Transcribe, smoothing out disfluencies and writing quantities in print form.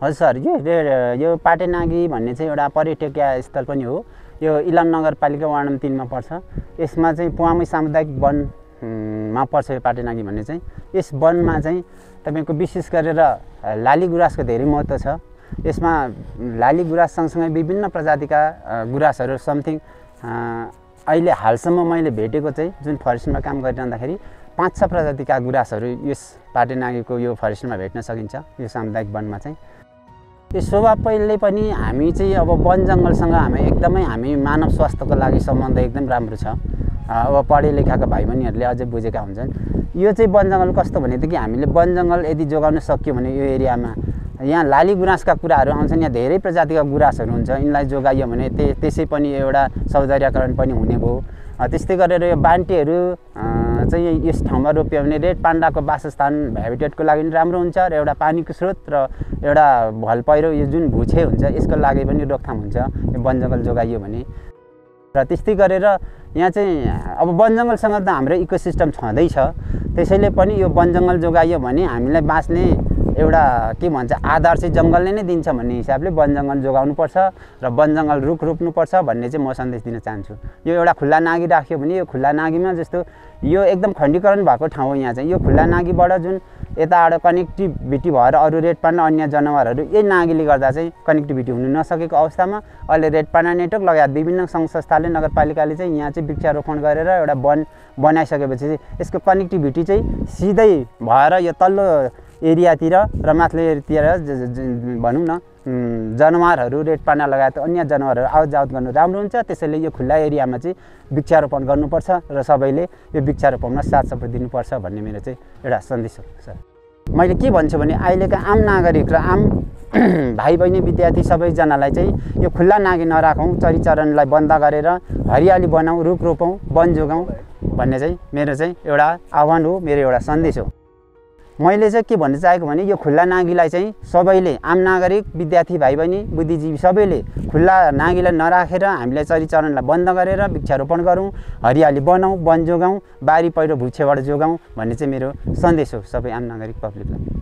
हजुर सर, यो पाटेनागी भन्ने चाहिँ एउटा पर्यटकीय स्थल पनि हो। यो इलाम नगरपालिका वार्ड नम्बर 3 मा पर्छ। यसमा चाहिँ पुवामै सामुदायिक वनमा पर्छ यो पाटेनागी भन्ने चाहिँ। यस वनमा चाहिँ तपाईको विशेष गरेर लाली गुराँसको धेरै महत्त्व छ। यसमा लाली गुराँस सँगसँगै विभिन्न प्रजातिका गुराँसहरू समथिङ अहिले हालसम्म मैले भेटेको चाहिँ जुन फरेस्टमा काम गरिरहँदाखेरि 5-6 प्रजातिका गुराँसहरू यस पाटेनागीको यो फरेस्टमा भेट्न सकिन्छ, यो सामुदायिक वनमा चाहिँ। यो शोभा पहिले पनि हामी चाहिँ अब वन जङ्गलसँग हामी मानव स्वास्थ्यको लागि सम्बन्ध एकदम राम्रो छ। अब पढे लेखाका भाइ बहिनीहरूले अझै बुझेका हुन्छन्। यो चाहिँ वन जङ्गल कस्तो भनेदेखि हामीले वन जङ्गल यदि जोगाउन सक्यो भने यो एरियामा यहाँ लाली गुराँसका कुराहरू आउँछन्। यहाँ धेरै प्रजातिका गुराँसहरू हुन्छ। यिनलाई जोगाइयो भने त्यसै पनि एउटा सौन्दर्यकरण पनि हुने भयो। त्यस्तै गरेर यो बान्टेहरू चाहिँ यस ठाउँमा रोप्यो भने रेड पान्डाको वासस्थान हेबिटेटको लागि पनि राम्रो हुन्छ र एउटा पानीको स्रोत र एउटा भल पहिरो यो जुन भुछे हुन्छ यसको लागि पनि रोकथाम हुन्छ यो वन जङ्गल जोगाइयो भने। र त्यस्तै गरेर यहाँ चाहिँ अब वन जङ्गलसँग त हाम्रो इकोसिस्टम छँदैछ, त्यसैले पनि यो वन जङ्गल जोगाइयो भने हामीलाई बाँच्ने एउटा के भन्छ आधार चाहिँ जङ्गलले नै दिन्छ भन्ने हिसाबले वन जङ्गल जोगाउनुपर्छ र वन जङ्गल रुख रोप्नुपर्छ भन्ने चाहिँ म सन्देश दिन चाहन्छु। यो एउटा खुल्ला नागी राख्यो भने यो खुल्ला नागीमा जस्तो यो एकदम खण्डीकरण भएको ठाउँ हो। यहाँ चाहिँ यो खुल्ला नागीबाट जुन यताबाट कनेक्टिभिटी भएर अरू रेड पान्डा अन्य जनावरहरू यही नागीले गर्दा चाहिँ कनेक्टिभिटी हुन नसकेको अवस्थामा अहिले रेड पान्डा नेटवर्क लगायत विभिन्न सङ्घ संस्थाले नगरपालिकाले चाहिँ यहाँ चाहिँ वृक्षारोपण गरेर एउटा वन बनाइसकेपछि चाहिँ यसको कनेक्टिभिटी चाहिँ सिधै भएर यो तल्लो एरियातिर र माथिल्लो एरियातिर भनौँ न जनावरहरू रेड पान्डा लगायत अन्य जनावरहरू आवत जावत गर्नु राम्रो हुन्छ। त्यसैले यो खुल्ला एरियामा चाहिँ वृक्षारोपण गर्नुपर्छ र सबैले यो वृक्षारोपणमा साथ सपोर्ट दिनुपर्छ भन्ने मेरो चाहिँ एउटा सन्देश हो सर। मैले के भन्छु भने अहिलेका आम नागरिक र आम भाइ बहिनी विद्यार्थी सबैजनालाई चाहिँ यो खुल्ला नागी नराखौँ, चरीचरणलाई बन्द गरेर हरियाली बनाऊ, रुख रोपौँ, वन जोगाउँ भन्ने चाहिँ मेरो चाहिँ एउटा आह्वान हो, मेरो एउटा सन्देश हो। मैले चाहिँ के भन्न चाहेको भने यो खुल्ला नागीलाई चाहिँ सबैले आम नागरिक विद्यार्थी भाइ बहिनी बुद्धिजीवी सबैले खुल्ला नागीलाई नराखेर हामीलाई चरीचरणलाई बन्द गरेर वृक्षारोपण गरौँ, हरियाली बनाऊ, वन जोगाउँ, बारी पहिरो भुक्षेबाट जोगाउँ भन्ने चाहिँ मेरो सन्देश हो सबै आम नागरिक पब्लिकलाई।